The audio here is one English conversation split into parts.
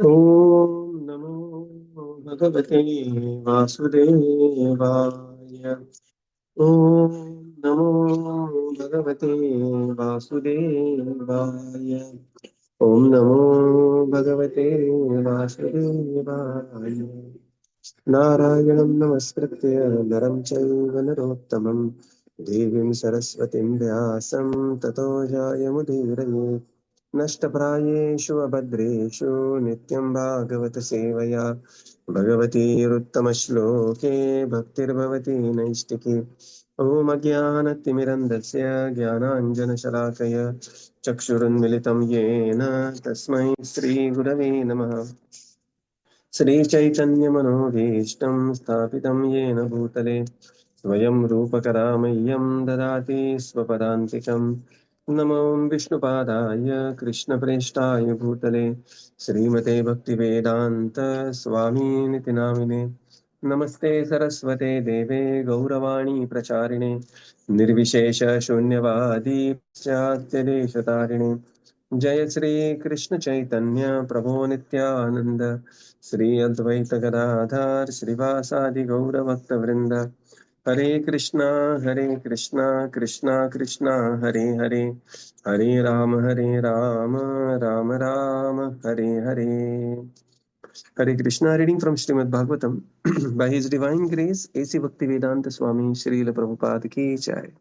ॐ नमो भगवते वासुदेवाय। ॐ नमो भगवते वासुदेवाय। ॐ नमो भगवते वासुदेवाय। नारायणं नमस्कृत्य नरं चैव नरोत्तमं देवीं सरस्वतीं व्यासं ततो जायमुदीरये। नष्टप्रायेषु अभद्रेषु नित्यं भागवत सेवया भगवतीरुत्तमश्लोके भक्तिर्भवति नैष्टिकी। ॐ अज्ञानतिमिरन्धस्य ज्ञानाञ्जनशलाकय चक्षुरुन्मिलितं येन तस्मै श्रीगुरवे नमः। श्रीचैतन्यमनोभीष्टं स्थापितं येन भूतले स्वयं रूपकरामह्यं ददाति स्वपदान्तिकं। नमो विष्णुपादाय कृष्णप्रेष्ठाय भूतले श्रीमते भक्तिवेदान्त स्वामिनिति नामिने। नमस्ते सरस्वते देवे गौरवाणी प्रचारिणे निर्विशेष शून्यवादी पाश्चात्यदेशतारिणे। जय श्री कृष्ण चैतन्य प्रभो नित्यानंद श्री अद्वैत गदाधर श्रीवासादि गौरभक्तवृंद। हरे कृष्णा कृष्णा कृष्णा हरे हरे, हरे Ram Ram Ram Hare Hare. Hare Krishna, reading from Srimad Bhagavatam by His Divine Grace A.C. Bhaktivedanta Swami Srila Prabhupada Ki Jai.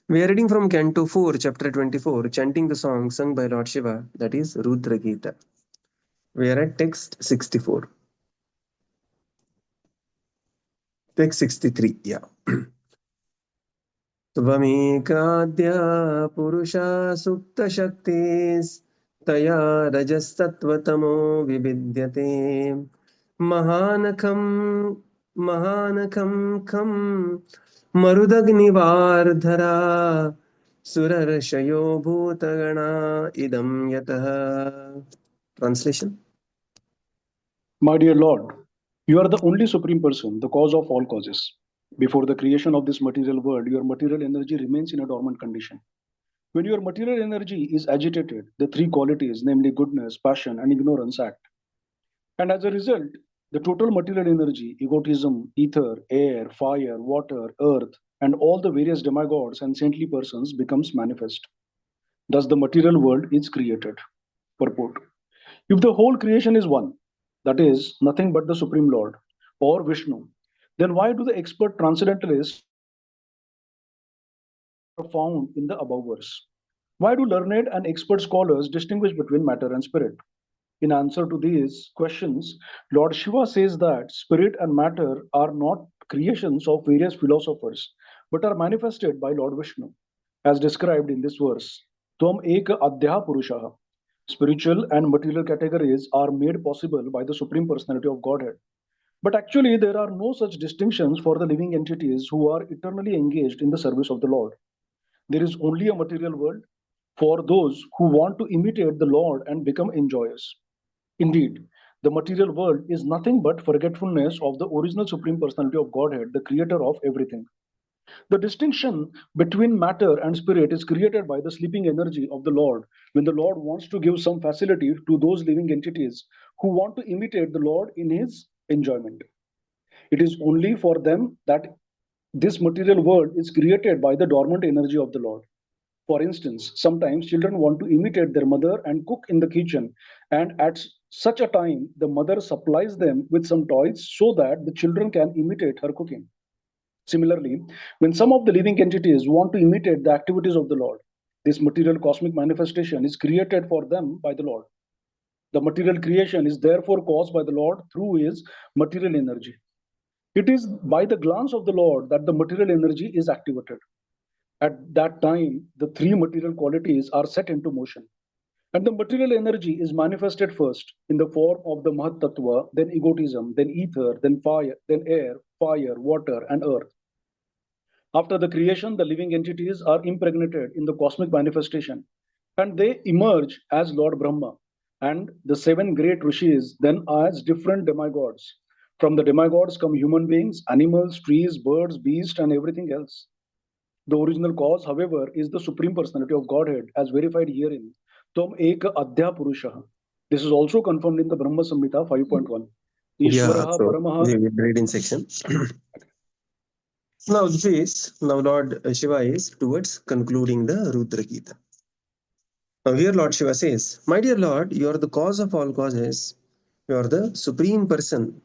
We are reading from Canto 4, Chapter 24, chanting the song sung by Lord Shiva, that is Rudra Gita. We are at text 64. Text 63, yeah. त्वमेकाद्या पुरुषा सुप्तशक्तिस्तया रजस्तत्त्वतमो विविद्यते। महानखं महानखं खं मरुदग्निवार्धरा सुरर्षयो भूतगणा इदं यतः. Translation. My dear Lord, you are the only Supreme Person, the cause of all causes. Before the creation of this material world, your material energy remains in a dormant condition. When your material energy is agitated, the three qualities, namely goodness, passion, and ignorance, act. And as a result, the total material energy, egotism, ether, air, fire, water, earth, and all the various demigods and saintly persons becomes manifest. Thus, the material world is created. Purport. If the whole creation is one, that is, nothing but the Supreme Lord or Vishnu, then why do the expert transcendentalists are found in the above verse? Why do learned and expert scholars distinguish between matter and spirit? In answer to these questions, Lord Shiva says that spirit and matter are not creations of various philosophers, but are manifested by Lord Vishnu, as described in this verse. Tvam eka adhya purushaha. Spiritual and material categories are made possible by the Supreme Personality of Godhead. But actually, there are no such distinctions for the living entities who are eternally engaged in the service of the Lord. There is only a material world for those who want to imitate the Lord and become enjoyers. Indeed, the material world is nothing but forgetfulness of the original Supreme Personality of Godhead, the creator of everything. The distinction between matter and spirit is created by the sleeping energy of the Lord when the Lord wants to give some facility to those living entities who want to imitate the Lord in his enjoyment. It is only for them that this material world is created by the dormant energy of the Lord. For instance, sometimes children want to imitate their mother and cook in the kitchen, and at such a time, the mother supplies them with some toys so that the children can imitate her cooking. Similarly, when some of the living entities want to imitate the activities of the Lord, this material cosmic manifestation is created for them by the Lord. The material creation is therefore caused by the Lord through his material energy. It is by the glance of the Lord that the material energy is activated. At that time, the three material qualities are set into motion. And the material energy is manifested first in the form of the Mahat Tattva, then egotism, then ether, then fire, then air, fire, water, and earth. After the creation, the living entities are impregnated in the cosmic manifestation and they emerge as Lord Brahma and the seven great rishis then as different demigods. From the demigods come human beings, animals, trees, birds, beasts, and everything else. The original cause, however, is the Supreme Personality of Godhead, as verified herein. Tom Eka Adhya Purusha. This is also confirmed in the Brahma Samhita 5.1. Yeah, Ishvaraha so Paramaha. we will read in section. Now Lord Shiva is towards concluding the Rudra Gita. Now here Lord Shiva says, "My dear Lord, you are the cause of all causes. You are the supreme person.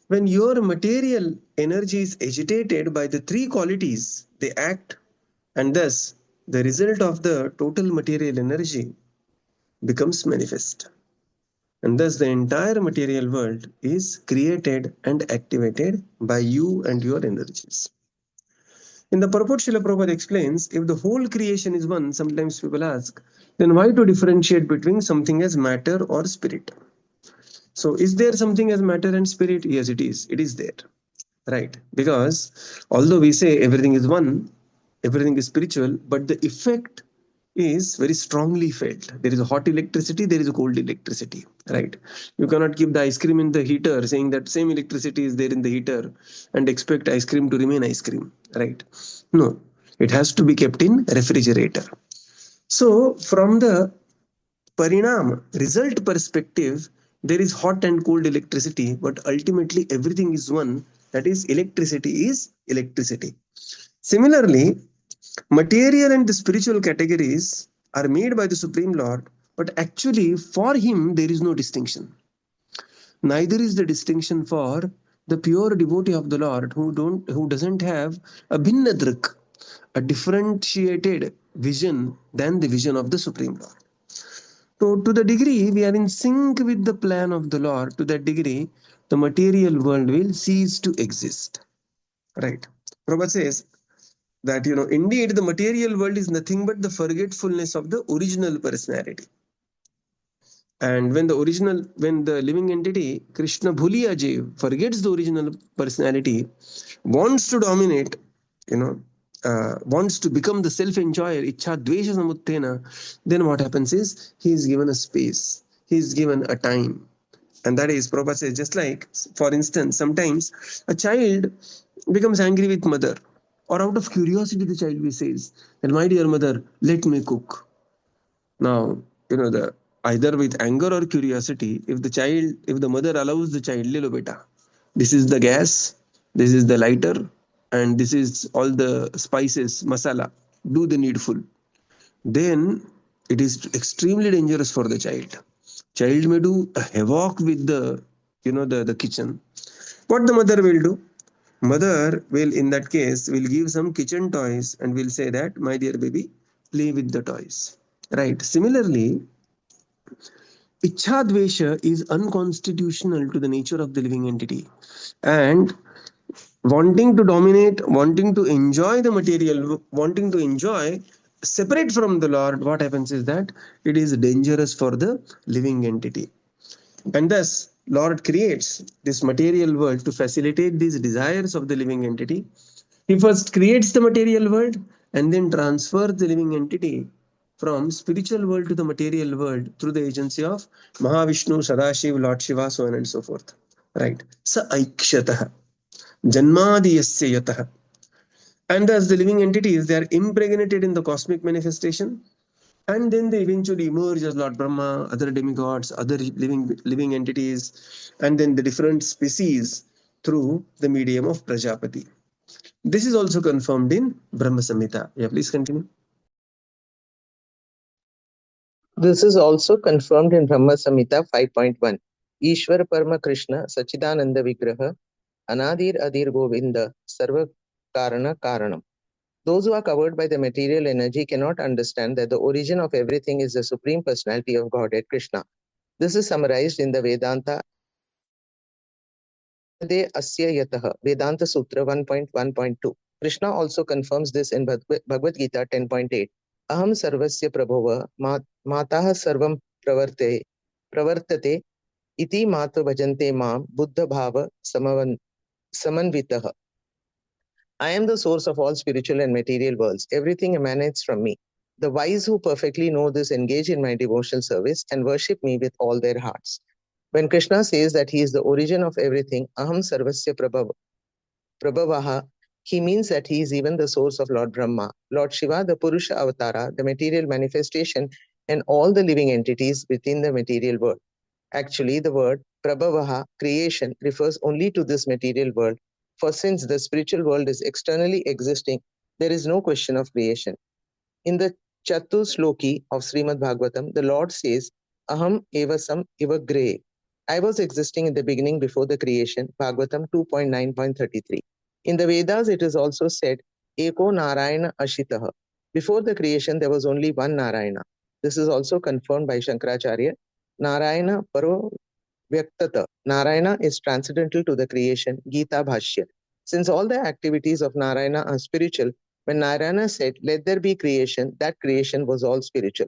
When your material energy is agitated by the three qualities, they act, and thus the result of the total material energy becomes manifest. And thus the entire material world is created and activated by you and your energies." In the purport, Srila Prabhupada explains, if the whole creation is one, sometimes people ask, then why to differentiate between something as matter or spirit? So is there something as matter and spirit? Yes, it is. It is there. Right. Because although we say everything is one, everything is spiritual, but the effect is very strongly felt. There is a hot electricity, there is a cold electricity. Right. You cannot keep the ice cream in the heater saying that same electricity is there in the heater and expect ice cream to remain ice cream. Right. No. It has to be kept in refrigerator. So from the Parinam, result perspective, there is hot and cold electricity, but ultimately everything is one. That is, electricity is electricity. Similarly, material and the spiritual categories are made by the Supreme Lord, but actually for him there is no distinction. Neither is the distinction for the pure devotee of the Lord who doesn't have a bhinnadrik, a differentiated vision than the vision of the Supreme Lord. So, to the degree we are in sync with the plan of the Lord, to that degree, the material world will cease to exist. Right. Prabhupada says that, indeed, the material world is nothing but the forgetfulness of the original personality. And when the living entity, Krishna Bhuliya Jeev, forgets the original personality, wants to dominate, wants to become the self-enjoyer, Ichha Dvesha Samuttena, then what happens is he is given a space, he is given a time. And that is, Prabhupada says, just like, for instance, sometimes a child becomes angry with mother, or out of curiosity, the child says, that my dear mother, let me cook. Now, the either with anger or curiosity, if the mother allows the child, "Lelo beta, this is the gas, this is the lighter, and this is all the spices, masala, do the needful," then it is extremely dangerous for the child. Child may do a havoc with the kitchen. What the mother will do? Mother will, in that case, will give some kitchen toys and will say that, "My dear baby, play with the toys." Right. Similarly, Ichhadvesha is unconstitutional to the nature of the living entity. And wanting to dominate, wanting to enjoy the material, wanting to enjoy separate from the Lord, what happens is that it is dangerous for the living entity. And thus, Lord creates this material world to facilitate these desires of the living entity. He first creates the material world and then transfers the living entity from spiritual world to the material world through the agency of Mahavishnu, Sadashiv, Lord Shiva, so on and so forth. Right. Sa Aikshatah, Janmadiyasya Yatah. And thus the living entities, they are impregnated in the cosmic manifestation, and then they eventually emerge as Lord Brahma, other demigods, other living entities, and then the different species through the medium of Prajapati. This is also confirmed in Brahma Samhita. Yeah, please continue. This is also confirmed in Brahma Samhita 5.1. Ishwar Parma Krishna Sachidananda Vigraha Anadir Adir Govinda Sarva Karana Karanam. Those who are covered by the material energy cannot understand that the origin of everything is the Supreme Personality of Godhead, Krishna. This is summarized in the Vedanta Asya Yataha, Vedanta Sutra 1.1.2. Krishna also confirms this in Bhagavad Gita 10.8. Aham sarvasya prabhava matah sarvam pravartate iti mata bhajante mam buddha bhava samanvitaha. I am the source of all spiritual and material worlds. Everything emanates from me. The wise who perfectly know this engage in my devotional service and worship me with all their hearts. When Krishna says that he is the origin of everything, Aham Sarvasya Prabhavaha, he means that he is even the source of Lord Brahma. Lord Shiva, the Purusha Avatara, the material manifestation, and all the living entities within the material world. Actually, the word prabhavaha, creation, refers only to this material world, for since the spiritual world is externally existing, there is no question of creation. In the Chatusloki of Srimad Bhagavatam, the Lord says, Aham evasam ivagre. I was existing in the beginning before the creation, Bhagavatam 2.9.33. In the Vedas, it is also said, Eko Narayana Ashitaha. Before the creation, there was only one Narayana. This is also confirmed by Shankaracharya. Narayana Paro Vyaktata. Narayana is transcendental to the creation, Gita Bhashya. Since all the activities of Narayana are spiritual, when Narayana said, let there be creation, that creation was all spiritual.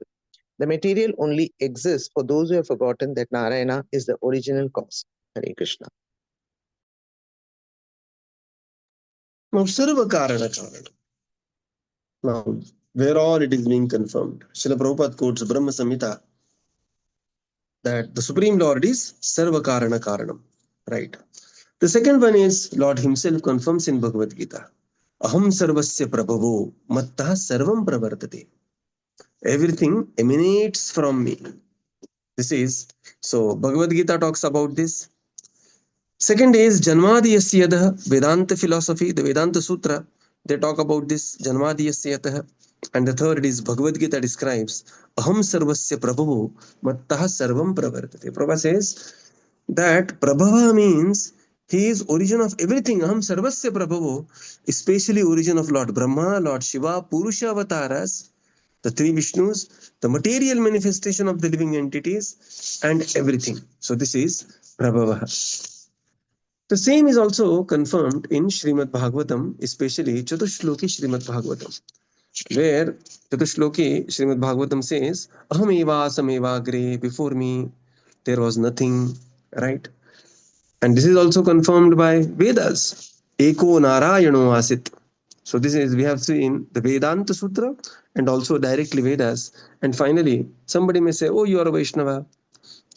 The material only exists for those who have forgotten that Narayana is the original cause. Hare Krishna. Now, Sarva Karana Karana. Now, where all it is being confirmed. Srila Prabhupada quotes Brahma Samhita that the Supreme Lord is Sarva Karana Karanam. Right. The second one is Lord Himself confirms in Bhagavad Gita. Aham sarvasya prabhavo mattah sarvam pravartate. Everything emanates from me. This is, so Bhagavad Gita talks about this. Second is Janmadiyasya yatah, Vedanta philosophy, the Vedanta Sutra, they talk about this, Janmadiyasya yatah. And the third is Bhagavad Gita describes Aham sarvasya prabhavo mattah sarvam pravartate. Prabhupada says that Prabhava means he is origin of everything. Aham sarvasya prabhavo, especially origin of Lord Brahma, Lord Shiva, Purusha avatars, the three Vishnus, the material manifestation of the living entities, and everything. So this is Prabhava. The same is also confirmed in Srimad Bhagavatam, especially Chatushloki Srimad Bhagavatam, where Chatushloki Srimad Bhagavatam says, Aham eva samevagre, before me there was nothing, right? And this is also confirmed by Vedas. Eko Narayano Asit. So this is, we have seen the Vedanta Sutra and also directly Vedas. And finally, somebody may say, oh, you are a Vaishnava.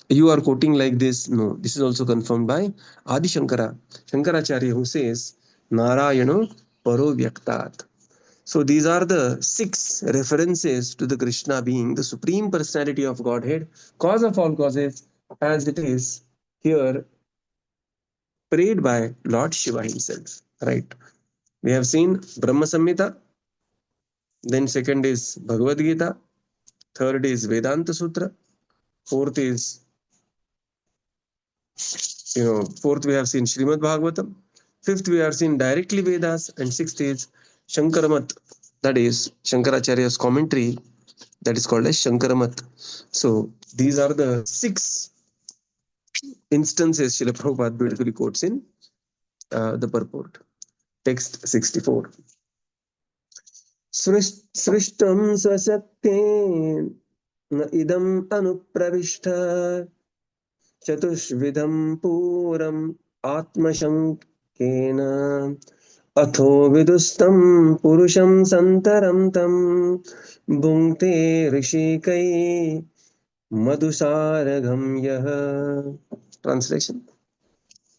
You are quoting like this. No, this is also confirmed by Adi Shankara, Shankaracharya, who says, Narayano Paro Vyaktat. So these are the 6 references to the Krishna being the Supreme Personality of Godhead, cause of all causes, as it is here prayed by Lord Shiva himself. Right? We have seen Brahma Samhita, then second is Bhagavad Gita, third is Vedanta Sutra, fourth is, fourth we have seen Srimad Bhagavatam, fifth we have seen directly Vedas, and sixth is Shankaramat, that is Shankaracharya's commentary, that is called as Shankaramat. So these are the 6 instances Srila Prabhupada beautifully quotes in the purport. Text 64. Srishtam swasakten na idam anupravishta chatushvidham puram atmashankena atho vidustam purusham santaram tam bhungte rishikai madhusaragam yah. Translation.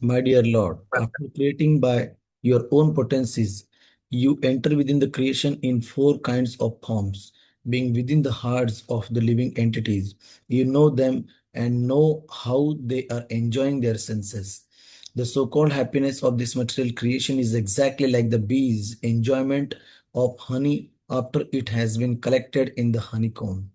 My dear Lord, after creating by your own potencies, you enter within the creation in 4 kinds of forms, being within the hearts of the living entities. You know them and know how they are enjoying their senses. The so-called happiness of this material creation is exactly like the bee's enjoyment of honey after it has been collected in the honeycomb.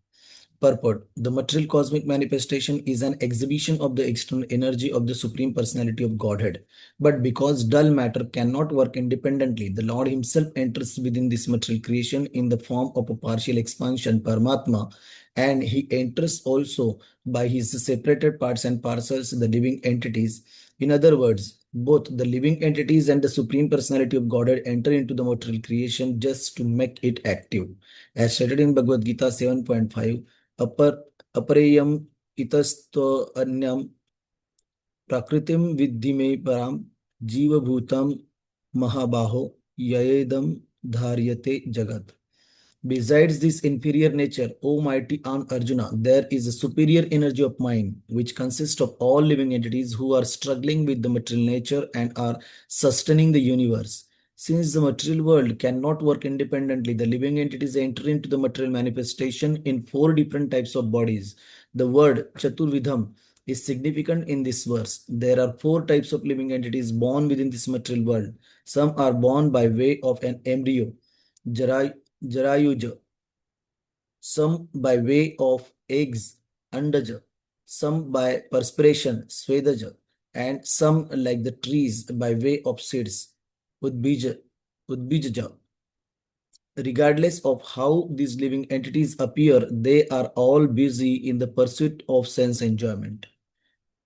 Purport. The material cosmic manifestation is an exhibition of the external energy of the Supreme Personality of Godhead. But because dull matter cannot work independently, the Lord Himself enters within this material creation in the form of a partial expansion, Paramatma, and He enters also by His separated parts and parcels, the living entities. In other words, both the living entities and the Supreme Personality of Godhead enter into the material creation just to make it active. As stated in Bhagavad Gita 7.5, apareyam itasto anyam prakritim viddhi me param jiva bhutam mahabaho yayedam dharyate jagat. Besides this inferior nature, O mighty Aunt Arjuna, there is a superior energy of mind, which consists of all living entities who are struggling with the material nature and are sustaining the universe. Since the material world cannot work independently, the living entities enter into the material manifestation in 4 different types of bodies. The word Chaturvidham is significant in this verse. There are 4 types of living entities born within this material world. Some are born by way of an embryo, Jarayuja, some by way of eggs, Andaja, some by perspiration, Svedaja, and some like the trees by way of seeds, Udbijaja. Regardless of how these living entities appear, they are all busy in the pursuit of sense enjoyment.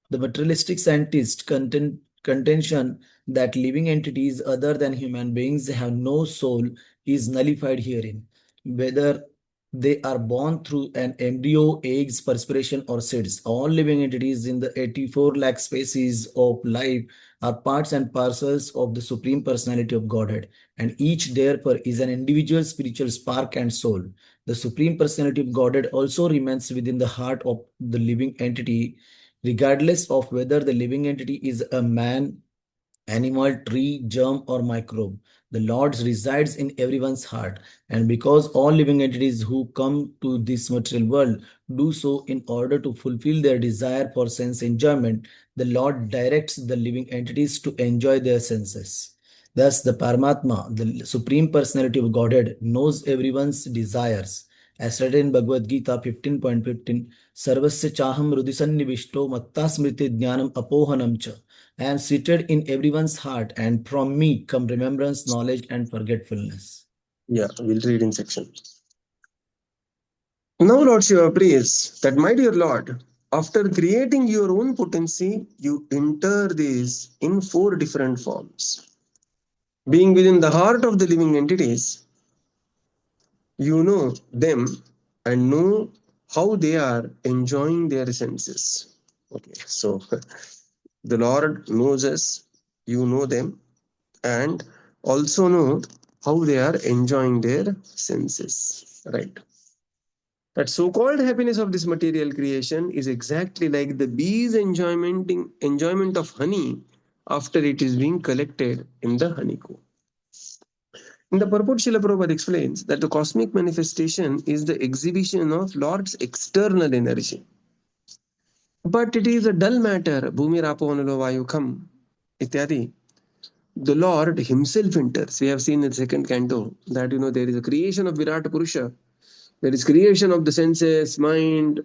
The materialistic scientist contention that living entities other than human beings have no soul is nullified herein. Whether they are born through an embryo, eggs, perspiration, or seeds, all living entities in the 84 lakh species of life are parts and parcels of the Supreme Personality of Godhead, and each therefore is an individual spiritual spark and soul. The Supreme Personality of Godhead also remains within the heart of the living entity, regardless of whether the living entity is a man, animal, tree, germ, or microbe. The Lord resides in everyone's heart, and because all living entities who come to this material world do so in order to fulfill their desire for sense enjoyment, the Lord directs the living entities to enjoy their senses. Thus, the Paramatma, the Supreme Personality of Godhead, knows everyone's desires. As stated in Bhagavad Gita 15.15, Sarvasya chaham rudisannivishto matta smriti jnanam apohanam cha. I am seated in everyone's heart, and from me come remembrance, knowledge, and forgetfulness. Yeah, we'll read in section. Now Lord Shiva prays that, my dear Lord, after creating your own potency, you enter this in 4 different forms. Being within the heart of the living entities, you know them and know how they are enjoying their senses. Okay, so the Lord knows us, you know them, and also know how they are enjoying their senses. Right. That so-called happiness of this material creation is exactly like the bees' enjoyment of honey after it is being collected in the honeycomb. In the purport, Srila Prabhupada explains that the cosmic manifestation is the exhibition of Lord's external energy. But it is a dull matter, Bhumi Rapo Anulo Vayu Kham, ityadi. The Lord himself enters. We have seen in the second canto that there is a creation of Virata Purusha. There is creation of the senses, mind,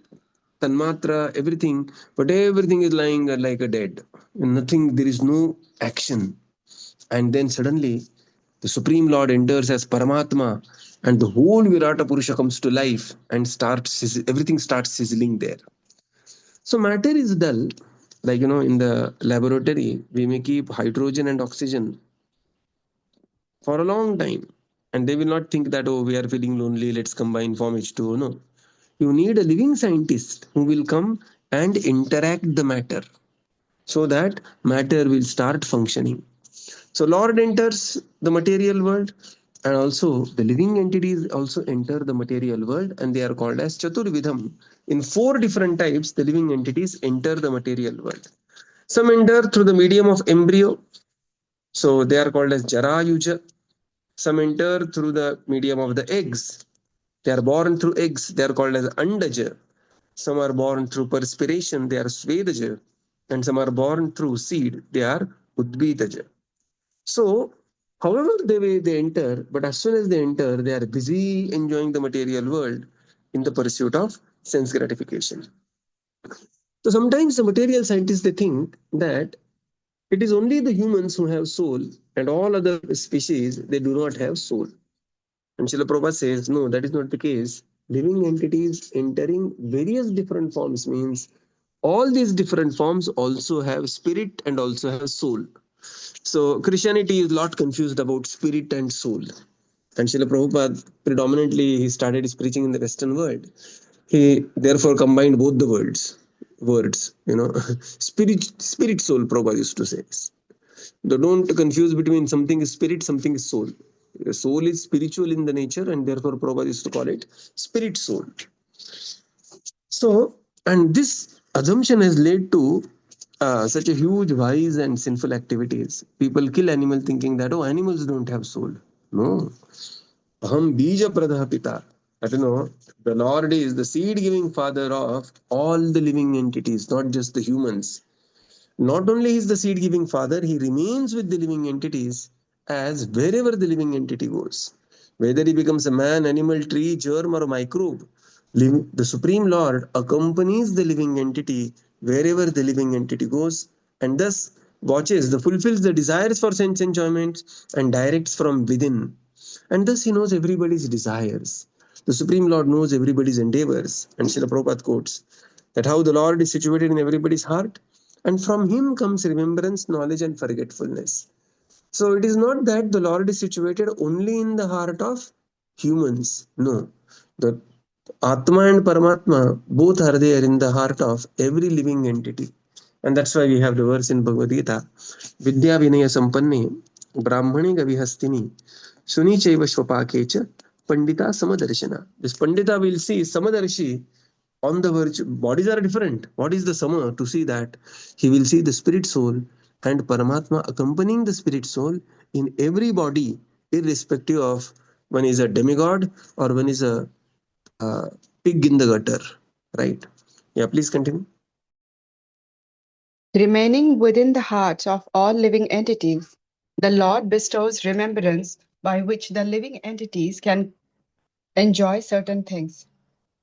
tanmatra, everything, but everything is lying like a dead. Nothing, there is no action. And then suddenly the Supreme Lord enters as Paramatma, and the whole Virata Purusha comes to life and everything starts sizzling there. So matter is dull. Like, in the laboratory, we may keep hydrogen and oxygen for a long time. And they will not think that, oh, we are feeling lonely, let's combine, form H2O. No. You need a living scientist who will come and interact the matter so that matter will start functioning. So Lord enters the material world, and also the living entities also enter the material world, and they are called as Chaturvidham. In 4 different types, the living entities enter the material world. Some enter through the medium of embryo, so they are called as Jarayuja. Some enter through the medium of the eggs. They are born through eggs, they are called as Andaja. Some are born through perspiration, they are Svedaja. And some are born through seed, they are Udbitaja. So, however they enter, but as soon as they enter, they are busy enjoying the material world in the pursuit of sense gratification. So sometimes the material scientists, they think that it is only the humans who have soul, and all other species, they do not have soul. And Srila Prabhupada says, no, that is not the case. Living entities entering various different forms means all these different forms also have spirit and also have soul. So Christianity is a lot confused about spirit and soul. And Srila Prabhupada, predominantly, he started his preaching in the Western world. He therefore combined both the words. Spirit, soul, Prabhupada used to say. Don't confuse between something is spirit, something is soul. Soul is spiritual in the nature, and therefore Prabhupada used to call it spirit soul. So, and this assumption has led to such a huge vice and sinful activities. People kill animal thinking that, oh, animals don't have soul. No. Aham bija pradah pita. That, the Lord is the seed giving father of all the living entities, not just the humans. Not only is the seed giving father, he remains with the living entities as wherever the living entity goes. Whether he becomes a man, animal, tree, germ, or microbe, the Supreme Lord accompanies the living entity wherever the living entity goes, and thus watches, fulfills the desires for sense enjoyments and directs from within. And thus he knows everybody's desires. The Supreme Lord knows everybody's endeavors. And Srila Prabhupada quotes that how the Lord is situated in everybody's heart, and from him comes remembrance, knowledge, and forgetfulness. So it is not that the Lord is situated only in the heart of humans. No. The Atma and Paramatma both are there in the heart of every living entity. And that's why we have the verse in Bhagavad Gita, Vidya Vinaya Sampanne, Brahmani Gavihastini, Suni Chaiva Shvapakecha, Pandita Samadarshana. This Pandita will see Samadarshi on the virtue. Bodies are different. What is the Sama? To see that he will see the spirit soul and Paramatma accompanying the spirit soul in every body, irrespective of one is a demigod or one is a pig in the gutter, right? Yeah, please continue. Remaining within the hearts of all living entities, the Lord bestows remembrance by which the living entities can enjoy certain things.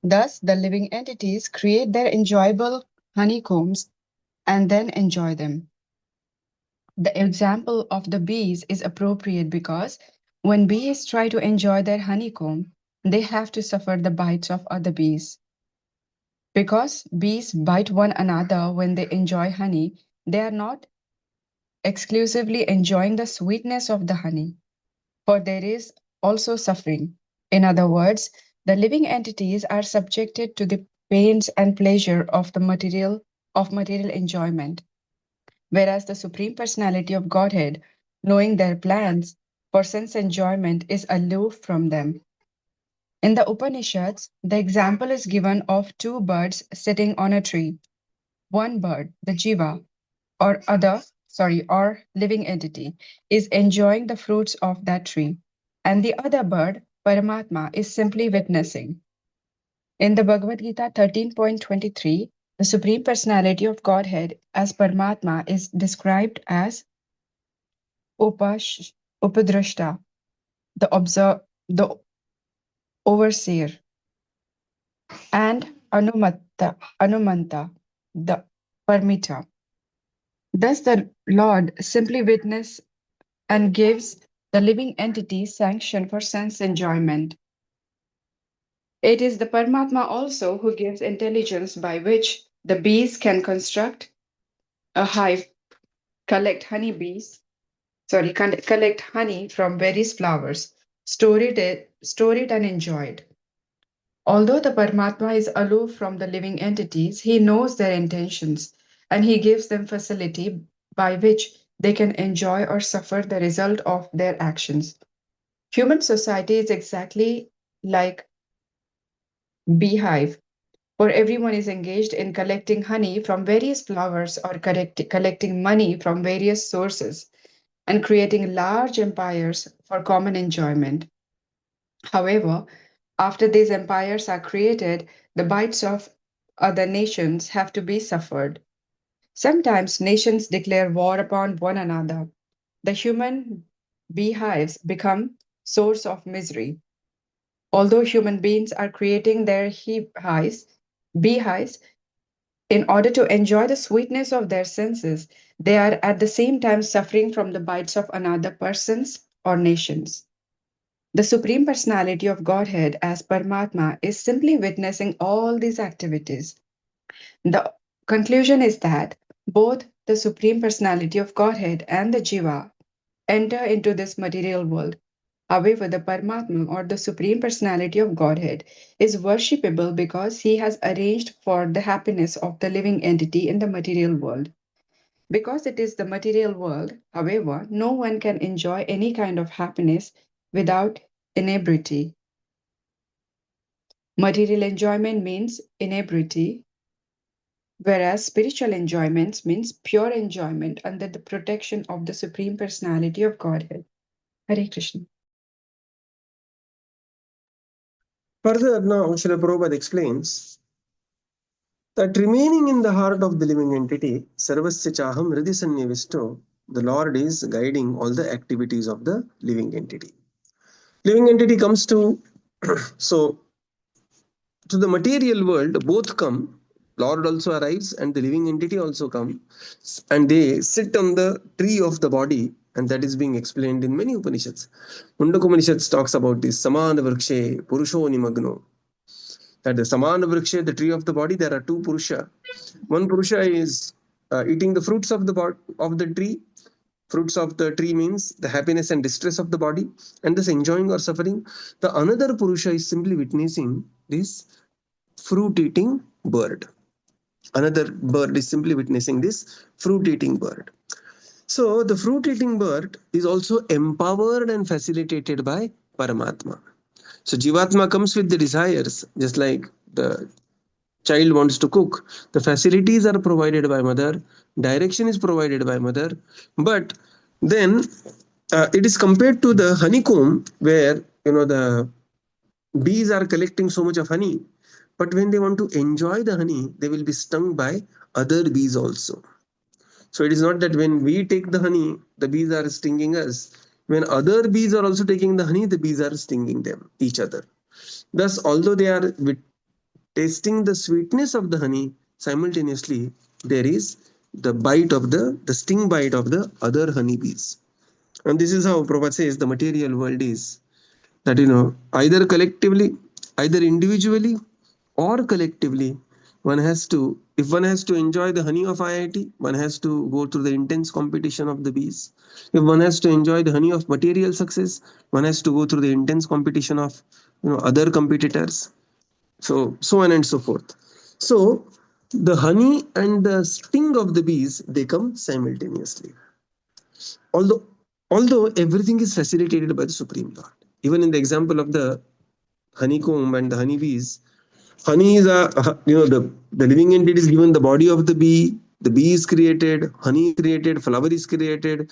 Thus, the living entities create their enjoyable honeycombs and then enjoy them. The example of the bees is appropriate because when bees try to enjoy their honeycomb, they have to suffer the bites of other bees. Because bees bite one another when they enjoy honey, they are not exclusively enjoying the sweetness of the honey, for there is also suffering. In other words, the living entities are subjected to the pains and pleasure of material enjoyment, whereas the Supreme Personality of Godhead, knowing their plans for sense enjoyment, is aloof from them. In the Upanishads, the example is given of two birds sitting on a tree. One bird, the jiva, or living entity, is enjoying the fruits of that tree, and the other bird, Paramatma, is simply witnessing. In the Bhagavad Gita 13.23, the Supreme Personality of Godhead as Paramatma is described as Upadrashta, the overseer, and Anumanta, the permitter. Thus the Lord simply witnesses and gives the living entity sanction for sense enjoyment. It is the Paramatma also who gives intelligence by which the bees can construct a hive, collect collect honey from various flowers, store it and enjoy it. Although the Paramatma is aloof from the living entities, he knows their intentions and he gives them facility by which they can enjoy or suffer the result of their actions. Human society is exactly like beehive, where everyone is engaged in collecting honey from various flowers or collecting money from various sources and creating large empires for common enjoyment. However, after these empires are created, the bites of other nations have to be suffered. Sometimes nations declare war upon one another. The human beehives become source of misery. Although human beings are creating their beehives, in order to enjoy the sweetness of their senses, they are at the same time suffering from the bites of another persons or nations. The Supreme Personality of Godhead as Paramatma is simply witnessing all these activities. The conclusion is that both the Supreme Personality of Godhead and the Jiva enter into this material world. However, the Paramatma or the Supreme Personality of Godhead is worshipable because he has arranged for the happiness of the living entity in the material world. Because it is the material world, however, no one can enjoy any kind of happiness without inebriety. Material enjoyment means inebriety. whereas spiritual enjoyments means pure enjoyment under the protection of the Supreme Personality of Godhead. Hare Krishna. Further, now Srila Prabhupada explains that remaining in the heart of the living entity, Sarvasya Chaham Hridhi Sannivisto, the Lord is guiding all the activities of the living entity. Living entity comes to, so to the material world, both come. Lord also arrives and the living entity also come, and they sit on the tree of the body, and that is being explained in many Upanishads. Mundaka Upanishads talks about this Samana Vrikshe Purusho Nimagno. That the Samana Vrikshe, the tree of the body, there are two Purusha. One Purusha is eating the fruits of the tree. Fruits of the tree means the happiness and distress of the body, and thus enjoying or suffering. The another Purusha is simply witnessing this fruit-eating bird. Another bird is simply witnessing this fruit-eating bird. So the fruit-eating bird is also empowered and facilitated by Paramatma. So Jivatma comes with the desires, just like the child wants to cook. The facilities are provided by mother, direction is provided by mother, but then it is compared to the honeycomb where the bees are collecting so much of honey, but when they want to enjoy the honey, they will be stung by other bees also. So it is not that when we take the honey, the bees are stinging us. When other bees are also taking the honey, the bees are stinging them, each other. Thus, although they are tasting the sweetness of the honey, simultaneously there is the sting bite of the other honeybees. And this is how Prabhupada says the material world is. That either collectively, either individually or collectively, if one has to enjoy the honey of IIT, one has to go through the intense competition of the bees. If one has to enjoy the honey of material success, one has to go through the intense competition of other competitors. So on and so forth. So the honey and the sting of the bees, they come simultaneously. Although everything is facilitated by the Supreme Lord. Even in the example of the honeycomb and the honeybees, honey is the living entity is given the body of the bee is created, honey is created, flower is created.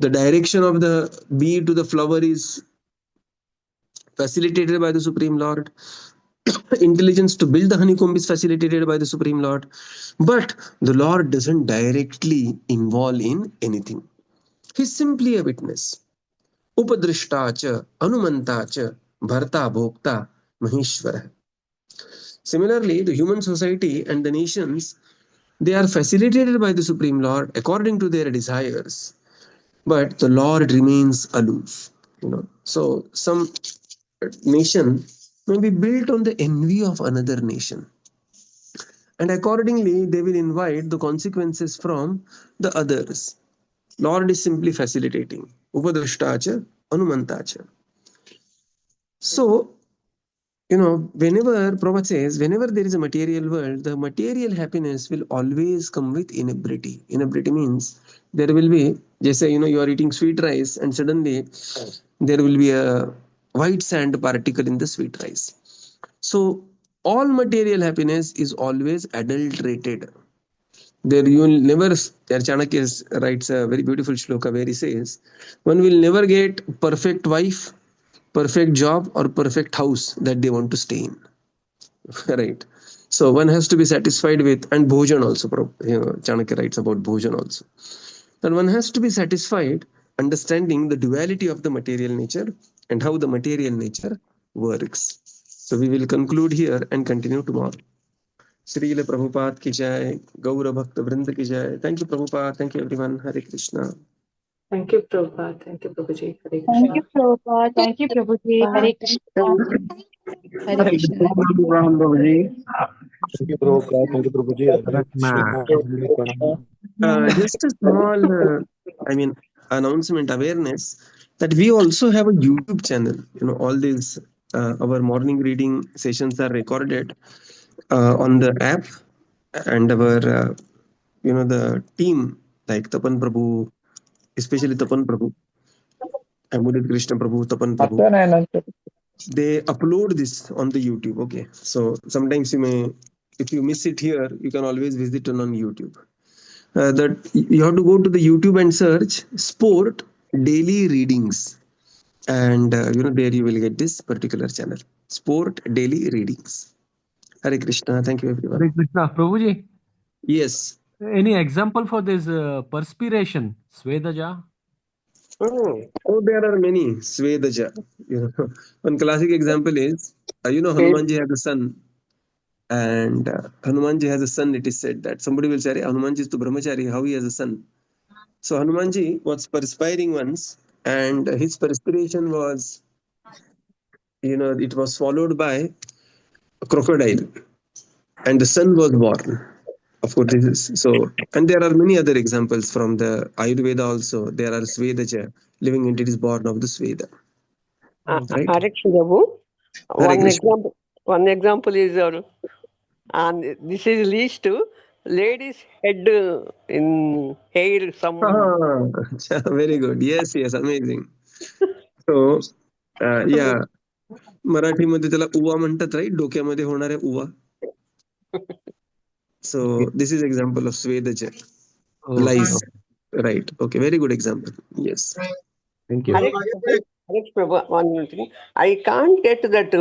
The direction of the bee to the flower is facilitated by the Supreme Lord. Intelligence to build the honeycomb is facilitated by the Supreme Lord. But the Lord doesn't directly involve in anything. He's simply a witness. Upadrishtacha, Anumantacha, Bharta Bhokta, Maheshwara. Similarly, the human society and the nations, they are facilitated by the Supreme Lord according to their desires. But the Lord remains aloof. So some nation may be built on the envy of another nation. And accordingly, they will invite the consequences from the others. Lord is simply facilitating. Upadrishtacha, Anumantacha. So, whenever Prabhupada says, whenever there is a material world, the material happiness will always come with inebriety. Inebriety means there will be, just say, you are eating sweet rice and suddenly there will be a white sand particle in the sweet rice. So all material happiness is always adulterated. There you will never, Chanakya writes a very beautiful shloka where he says, one will never get perfect wife, perfect job or perfect house that they want to stay in. Right. So one has to be satisfied with, and bhojan also, Chanakya writes about bhojan also. Then one has to be satisfied understanding the duality of the material nature and how the material nature works. So we will conclude here and continue tomorrow. Srila Prabhupada ki jai, Gaura Bhakta Vrinda ki jai. Thank you, Prabhupada. Thank you, everyone. Hare Krishna. Thank you, Prabhupada. Thank you, Prabhuji. Hare Thank you, Krishna. Prabhupada. Thank you, Prabhuji. Hare Krishna. Hare Krishna. Thank you, Prabhupada. Thank you, Prabhuji. Hare Krishna. Just a small, announcement, awareness that we also have a YouTube channel. All these our morning reading sessions are recorded on the app, and our the team like Tapan Prabhu, especially Tapan Prabhu, Mudit Krishna Prabhu, Tapan Prabhu, they upload this on the YouTube. Okay, so sometimes you may if you miss it here, you can always visit it on YouTube. That you have to go to the YouTube and search sport daily readings, and there you will get this particular channel, sport daily readings. Hare Krishna. Thank you, everyone. Hare Krishna. Prabhuji, Yes. any example for this perspiration? Svedaja? Oh, there are many. Svedaja. One classic example is, Hanumanji has a son, and Hanumanji has a son. It is said that somebody will say, Hanumanji is to brahmachari, how he has a son? So Hanumanji was perspiring once, and his perspiration was, it was followed by a crocodile, and the son was born. Of course, this is so. And there are many other examples from the Ayurveda also. There are Svedaja, living entities born of the Sveda. Right? Hare Krishna Prabhu. Hare Krishna. One example is, and this is leads to lady's head in hair. Some Very good. Yes, amazing. So, yeah, मराठीमध्ये त्याला उवा म्हणतात, right? डोक्यामध्ये होणाऱ्या उवा. So this is example of Svedaja. Lice. Right. Okay. Very good example. Yes. Thank you. Hare Prabhu, one thing. I can't get that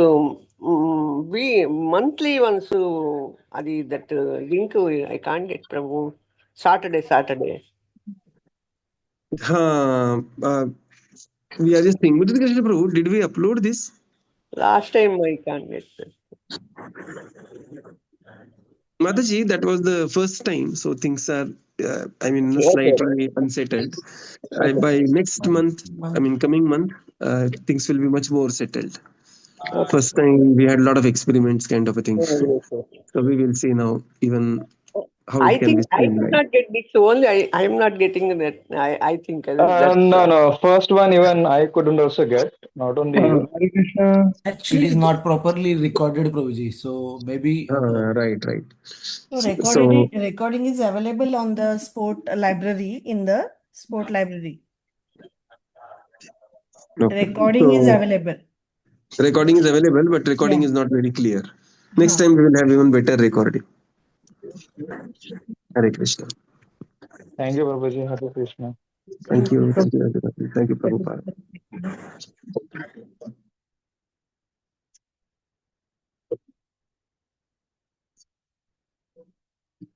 we monthly once that link. I can't get Prabhu. Saturday. We are just thinking. Prabhu, did we upload this? Last time I can't get that. Mataji, that was the first time. So things are, slightly unsettled. By next month, coming month, things will be much more settled. First time we had a lot of experiments kind of a thing. So we will see now even how it can be I could not get this only. I am not getting that. I think. No. First one even I couldn't also get. Not only you. Hare Krishna. Actually, it is not properly recorded, Prabhuji. So maybe. Right. So recording is available on the sport library in the sport library. Okay. Recording is available. Recording is available, but recording is not very clear. Next time we will have even better recording. Hare Krishna. Thank you, Prabhuji. Hare Krishna. Thank you. Thank you, everybody. Thank you, Prabhupada.